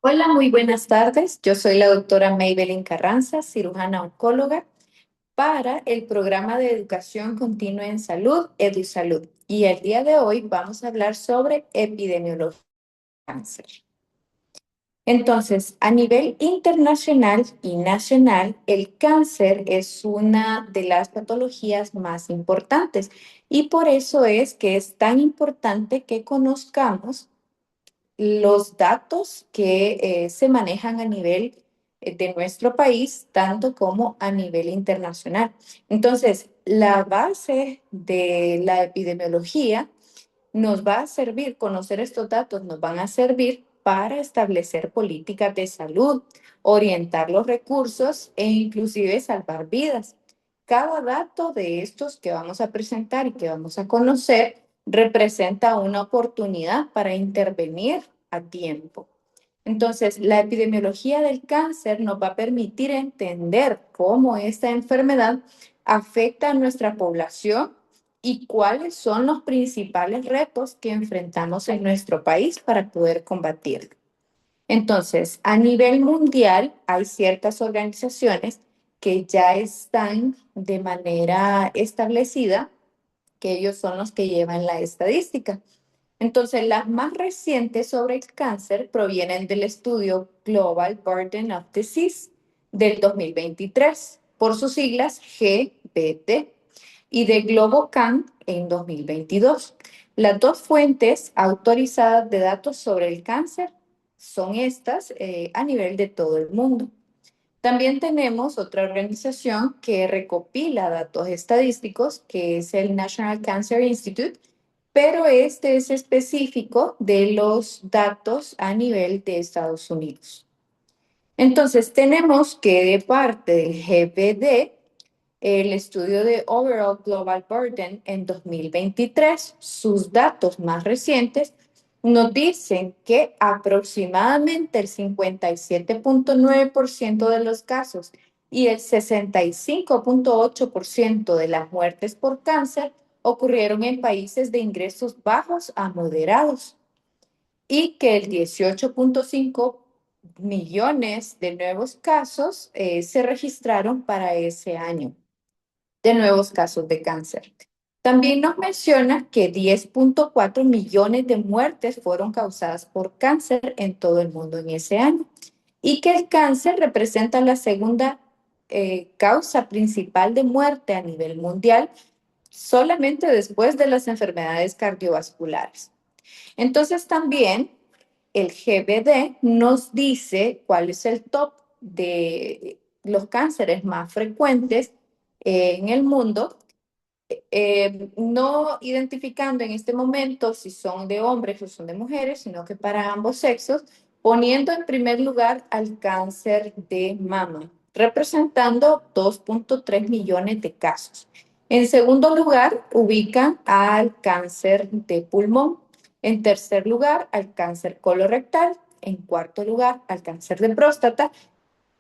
Hola, muy buenas tardes. Yo soy la doctora Maybelline Carranza, cirujana oncóloga para el programa de educación continua en salud, EduSalud. Y el día de hoy vamos a hablar sobre epidemiología de cáncer. Entonces, a nivel internacional y nacional, el cáncer es una de las patologías más importantes y por eso es que es tan importante que conozcamos los datos que se manejan a nivel de nuestro país, tanto como a nivel internacional. Entonces, la base de la epidemiología nos va a servir, conocer estos datos nos van a servir para establecer políticas de salud, orientar los recursos e inclusive salvar vidas. Cada dato de estos que vamos a presentar y que vamos a conocer representa una oportunidad para intervenir a tiempo. Entonces, la epidemiología del cáncer nos va a permitir entender cómo esta enfermedad afecta a nuestra población y cuáles son los principales retos que enfrentamos en nuestro país para poder combatirlo. Entonces, a nivel mundial hay ciertas organizaciones que ya están de manera establecida, que ellos son los que llevan la estadística. Entonces, las más recientes sobre el cáncer provienen del estudio Global Burden of Disease del 2023, por sus siglas GBD, y de GloboCan en 2022. Las dos fuentes autorizadas de datos sobre el cáncer son estas a nivel de todo el mundo. También tenemos otra organización que recopila datos estadísticos, que es el National Cancer Institute, pero este es específico de los datos a nivel de Estados Unidos. Entonces, tenemos que de parte del GPD, el estudio de Overall Global Burden en 2023, sus datos más recientes nos dicen que aproximadamente el 57.9% de los casos y el 65.8% de las muertes por cáncer ocurrieron en países de ingresos bajos a moderados y que el 18.5 millones de nuevos casos se registraron para ese año de nuevos casos de cáncer. También nos menciona que 10.4 millones de muertes fueron causadas por cáncer en todo el mundo en ese año y que el cáncer representa la segunda causa principal de muerte a nivel mundial, solamente después de las enfermedades cardiovasculares. Entonces también el GBD nos dice cuál es el top de los cánceres más frecuentes en el mundo, no identificando en este momento si son de hombres o son de mujeres, sino que para ambos sexos, poniendo en primer lugar al cáncer de mama, representando 2.3 millones de casos. En segundo lugar, ubican al cáncer de pulmón. En tercer lugar, al cáncer colorectal. En cuarto lugar, al cáncer de próstata.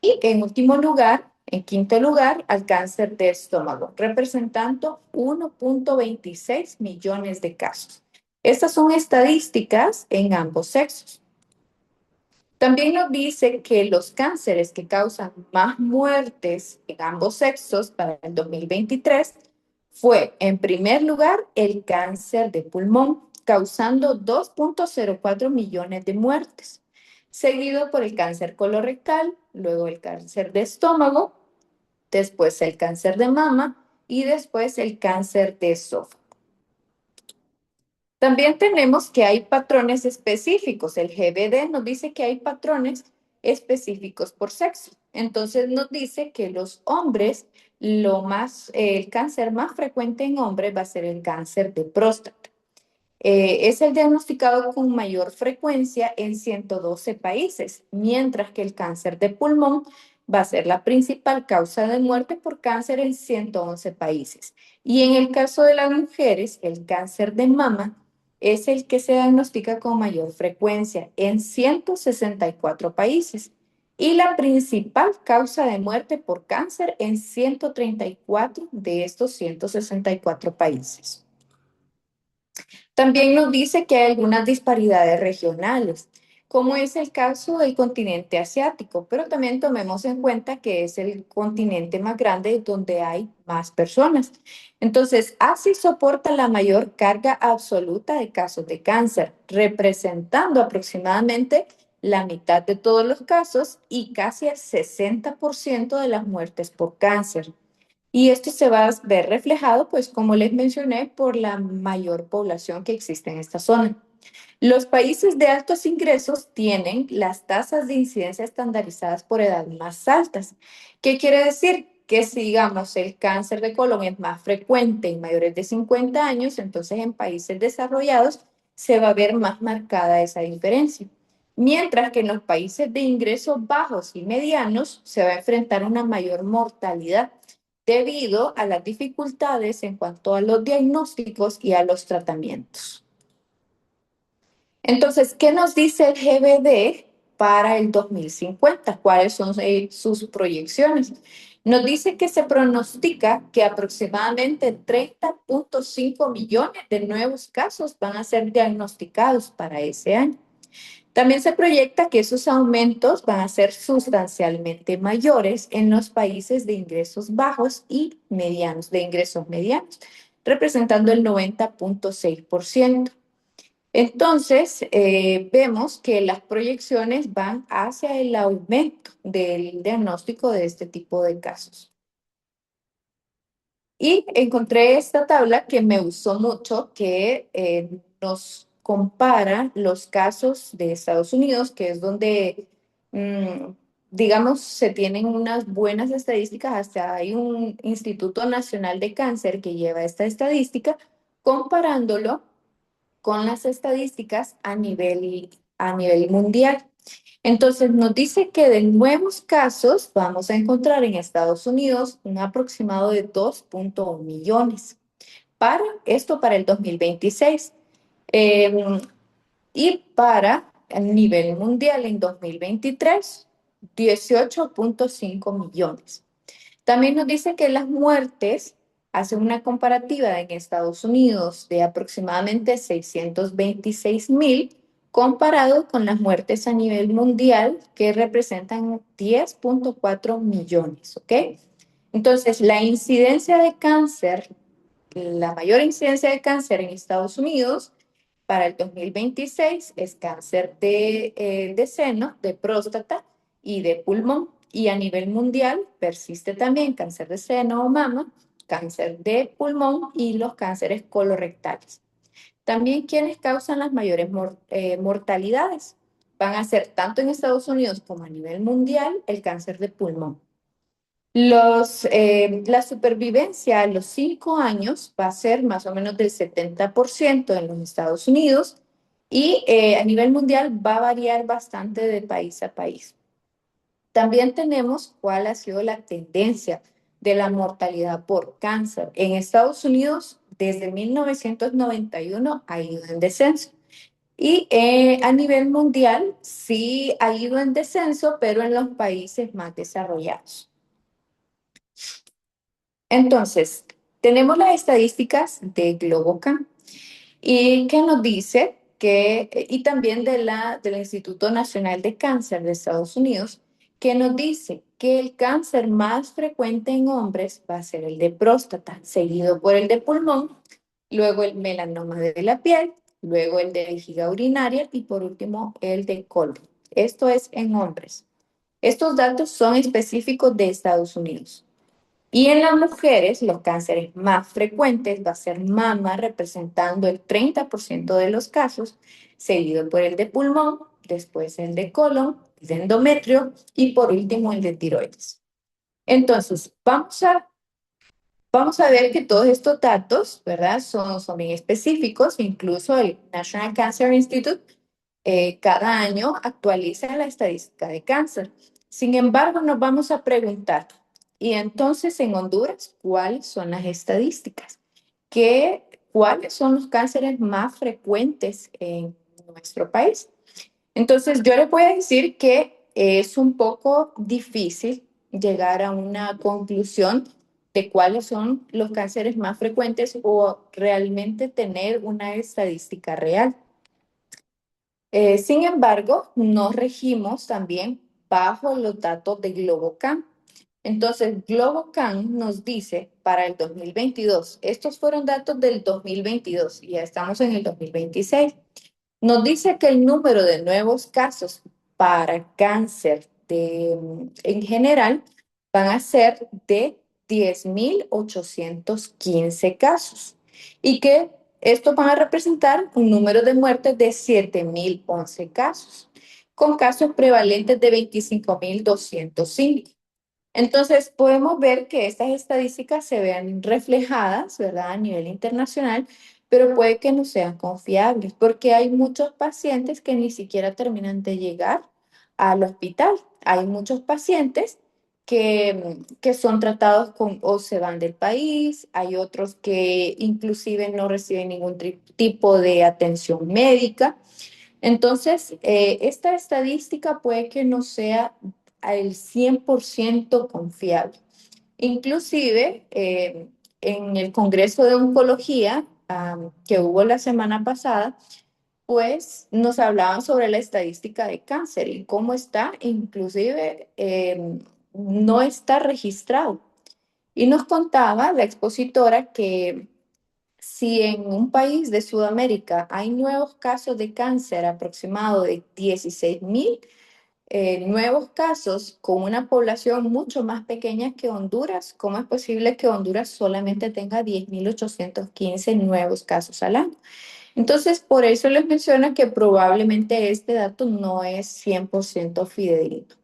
Y en último lugar, en quinto lugar, al cáncer de estómago, representando 1.26 millones de casos. Estas son estadísticas en ambos sexos. También nos dice que los cánceres que causan más muertes en ambos sexos para el 2023 fue, en primer lugar, el cáncer de pulmón, causando 2.04 millones de muertes, seguido por el cáncer colorectal, luego el cáncer de estómago, después el cáncer de mama y después el cáncer de esófago. También tenemos que hay patrones específicos. El GBD nos dice que hay patrones específicos por sexo. Entonces nos dice que los hombres, el cáncer más frecuente en hombres va a ser el cáncer de próstata. Es el diagnosticado con mayor frecuencia en 112 países, mientras que el cáncer de pulmón va a ser la principal causa de muerte por cáncer en 111 países. Y en el caso de las mujeres, el cáncer de mama es el que se diagnostica con mayor frecuencia en 164 países y la principal causa de muerte por cáncer en 134 de estos 164 países. También nos dice que hay algunas disparidades regionales. como es el caso del continente asiático, pero también tomemos en cuenta que es el continente más grande donde hay más personas. Entonces, Asia soporta la mayor carga absoluta de casos de cáncer, representando aproximadamente la mitad de todos los casos y casi el 60% de las muertes por cáncer. Y esto se va a ver reflejado, pues como les mencioné, por la mayor población que existe en esta zona. Los países de altos ingresos tienen las tasas de incidencia estandarizadas por edad más altas. ¿Qué quiere decir? Que si, digamos, el cáncer de colon es más frecuente en mayores de 50 años, entonces en países desarrollados se va a ver más marcada esa diferencia. Mientras que en los países de ingresos bajos y medianos se va a enfrentar una mayor mortalidad debido a las dificultades en cuanto a los diagnósticos y a los tratamientos. Entonces, ¿qué nos dice el GBD para el 2050? ¿Cuáles son sus proyecciones? Nos dice que se pronostica que aproximadamente 30.5 millones de nuevos casos van a ser diagnosticados para ese año. También se proyecta que esos aumentos van a ser sustancialmente mayores en los países de ingresos bajos y medianos, de ingresos medianos, representando el 90.6%. Entonces, vemos que las proyecciones van hacia el aumento del diagnóstico de este tipo de casos. Y encontré esta tabla que me gustó mucho, que nos compara los casos de Estados Unidos, que es donde, mm, digamos, se tienen unas buenas estadísticas. Hasta hay un Instituto Nacional de Cáncer que lleva esta estadística, comparándolo con las estadísticas a nivel mundial. Entonces nos dice que de nuevos casos vamos a encontrar en Estados Unidos un aproximado de 2.1 millones para el 2026. Eh, y para el nivel mundial en 2023, 18.5 millones. También nos dice que las muertes, hace una comparativa en Estados Unidos de aproximadamente 626,000, comparado con las muertes a nivel mundial, que representan 10.4 millones, ¿ok? Entonces, la incidencia de cáncer, la mayor incidencia de cáncer en Estados Unidos para el 2026 es cáncer de seno, de próstata y de pulmón. Y a nivel mundial persiste también cáncer de seno o mama, cáncer de pulmón y los cánceres colorectales. También quienes causan las mayores mortalidades van a ser tanto en Estados Unidos como a nivel mundial el cáncer de pulmón. La supervivencia a los 5 años va a ser más o menos del 70% en los Estados Unidos y a nivel mundial va a variar bastante de país a país. También tenemos cuál ha sido la tendencia de la mortalidad por cáncer. En Estados Unidos, desde 1991 ha ido en descenso. Y a nivel mundial sí ha ido en descenso, pero en los países más desarrollados. Entonces, tenemos las estadísticas de Globocam y que nos dice que, y también del Instituto Nacional de Cáncer de Estados Unidos, que nos dice que el cáncer más frecuente en hombres va a ser el de próstata, seguido por el de pulmón, luego el melanoma de la piel, luego el de vejiga urinaria y por último el de colon. Esto es en hombres. Estos datos son específicos de Estados Unidos. Y en las mujeres, los cánceres más frecuentes va a ser mama, representando el 30% de los casos, seguido por el de pulmón, después el de colon, el de endometrio y por último el de tiroides. Entonces, vamos a ver que todos estos datos, ¿verdad? Son bien específicos, incluso el National Cancer Institute cada año actualiza la estadística de cáncer. Sin embargo, nos vamos a preguntar, y entonces en Honduras, ¿cuáles son las estadísticas? ¿Cuáles son los cánceres más frecuentes en nuestro país? Entonces, yo les voy a decir que es un poco difícil llegar a una conclusión de cuáles son los cánceres más frecuentes o realmente tener una estadística real. Sin embargo, nos regimos también bajo los datos de Globocan. Entonces, Globocan nos dice para el 2022, estos fueron datos del 2022 y ya estamos en el 2026. Nos dice que el número de nuevos casos para cáncer en general van a ser de 10.815 casos y que esto van a representar un número de muertes de 7.011 casos, con casos prevalentes de 25.205. Entonces, podemos ver que estas estadísticas se vean reflejadas, ¿verdad?, a nivel internacional, pero puede que no sean confiables, porque hay muchos pacientes que ni siquiera terminan de llegar al hospital. Hay muchos pacientes que son tratados con o se van del país, hay otros que inclusive no reciben ningún tipo de atención médica. Entonces, esta estadística puede que no sea al 100% confiable. Inclusive, en el Congreso de Oncología que hubo la semana pasada, pues nos hablaban sobre la estadística de cáncer y cómo está, inclusive no está registrado. Y nos contaba la expositora que si en un país de Sudamérica hay nuevos casos de cáncer aproximado de 16.000 nuevos casos con una población mucho más pequeña que Honduras, ¿cómo es posible que Honduras solamente tenga 10.815 nuevos casos al año? Entonces, por eso les menciono que probablemente este dato no es 100% fidedigno.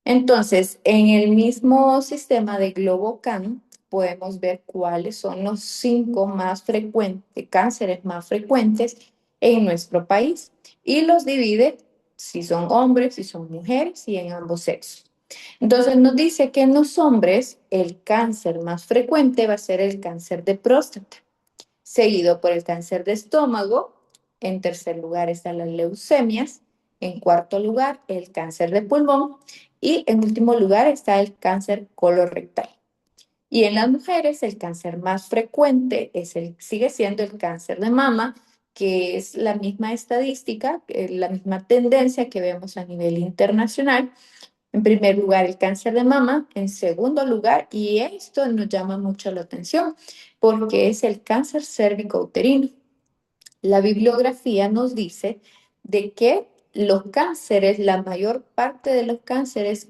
Entonces, en el mismo sistema de Globocan podemos ver cuáles son los 5 más frecuentes, cánceres más frecuentes en nuestro país y los divide si son hombres, si son mujeres y en ambos sexos. Entonces nos dice que en los hombres el cáncer más frecuente va a ser el cáncer de próstata, seguido por el cáncer de estómago. En tercer lugar están las leucemias. En cuarto lugar, el cáncer de pulmón. Y en último lugar está el cáncer colorectal. Y en las mujeres, el cáncer más frecuente sigue siendo el cáncer de mama, que es la misma estadística, la misma tendencia que vemos a nivel internacional. En primer lugar, el cáncer de mama. En segundo lugar, y esto nos llama mucho la atención, porque es el cáncer cérvico-uterino. La bibliografía nos dice de que los cánceres, la mayor parte de los cánceres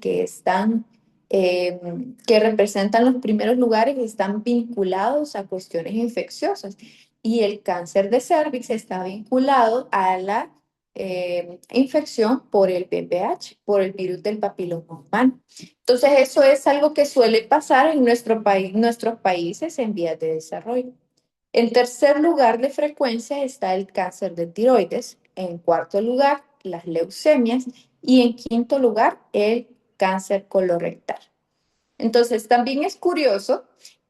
eh, que representan los primeros lugares, están vinculados a cuestiones infecciosas. Y el cáncer de cervix está vinculado a la infección por el VPH, por el virus del papiloma humano. Entonces, eso es algo que suele pasar en nuestro país, nuestros países en vías de desarrollo. En tercer lugar de frecuencia está el cáncer de tiroides, en cuarto lugar las leucemias y en quinto lugar el cáncer colorectal. Entonces, también es curioso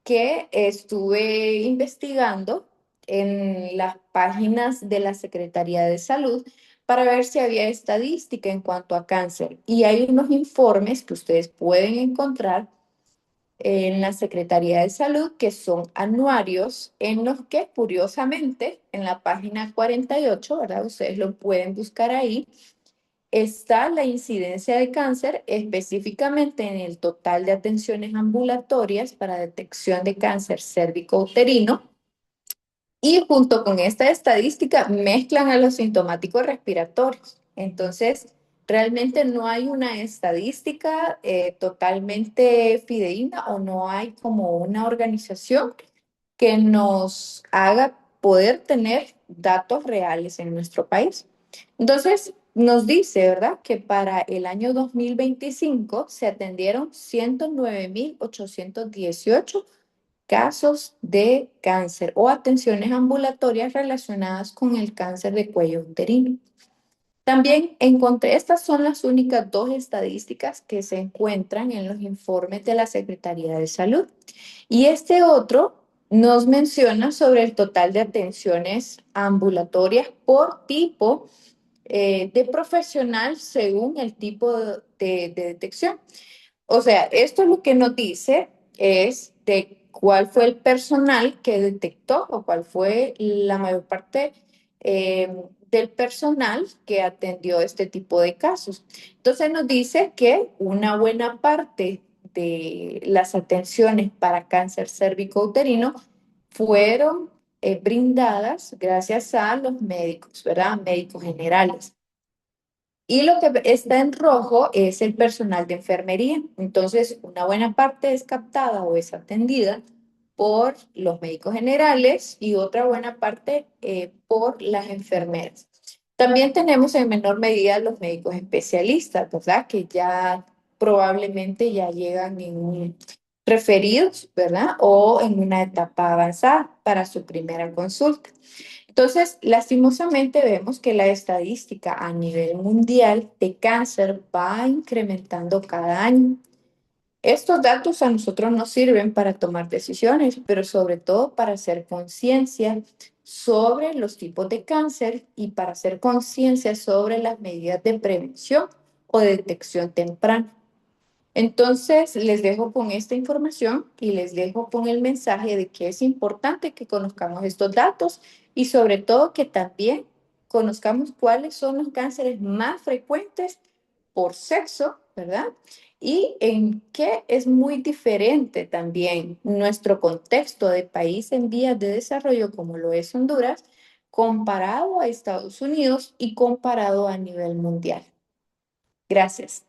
que estuve investigando en las páginas de la Secretaría de Salud para ver si había estadística en cuanto a cáncer. Y hay unos informes que ustedes pueden encontrar en la Secretaría de Salud, que son anuarios en los que, curiosamente, en la página 48, ¿verdad? Ustedes lo pueden buscar ahí, está la incidencia de cáncer específicamente en el total de atenciones ambulatorias para detección de cáncer cérvico-uterino y junto con esta estadística mezclan a los sintomáticos respiratorios. Entonces, realmente no hay una estadística totalmente fidedigna o no hay como una organización que nos haga poder tener datos reales en nuestro país. Entonces, nos dice, ¿verdad?, que para el año 2025 se atendieron 109.818 casos de cáncer o atenciones ambulatorias relacionadas con el cáncer de cuello uterino. También encontré, estas son las únicas dos estadísticas que se encuentran en los informes de la Secretaría de Salud. Y este otro nos menciona sobre el total de atenciones ambulatorias por tipo de profesional según el tipo de detección. O sea, esto lo que nos dice es de cuál fue el personal que detectó o cuál fue la mayor parte del personal que atendió este tipo de casos. Entonces nos dice que una buena parte de las atenciones para cáncer cérvico-uterino fueron brindadas gracias a los médicos, ¿verdad? Médicos generales. Y lo que está en rojo es el personal de enfermería. Entonces, una buena parte es captada o es atendida por los médicos generales y otra buena parte por las enfermeras. También tenemos en menor medida los médicos especialistas, ¿verdad? Que ya probablemente ya llegan en referidos, ¿verdad? O en una etapa avanzada para su primera consulta. Entonces, lastimosamente vemos que la estadística a nivel mundial de cáncer va incrementando cada año. Estos datos a nosotros nos sirven para tomar decisiones, pero sobre todo para hacer conciencia sobre los tipos de cáncer y para hacer conciencia sobre las medidas de prevención o de detección temprana. Entonces, les dejo con esta información y les dejo con el mensaje de que es importante que conozcamos estos datos y sobre todo que también conozcamos cuáles son los cánceres más frecuentes por sexo, ¿verdad? Y en qué es muy diferente también nuestro contexto de país en vías de desarrollo como lo es Honduras, comparado a Estados Unidos y comparado a nivel mundial. Gracias.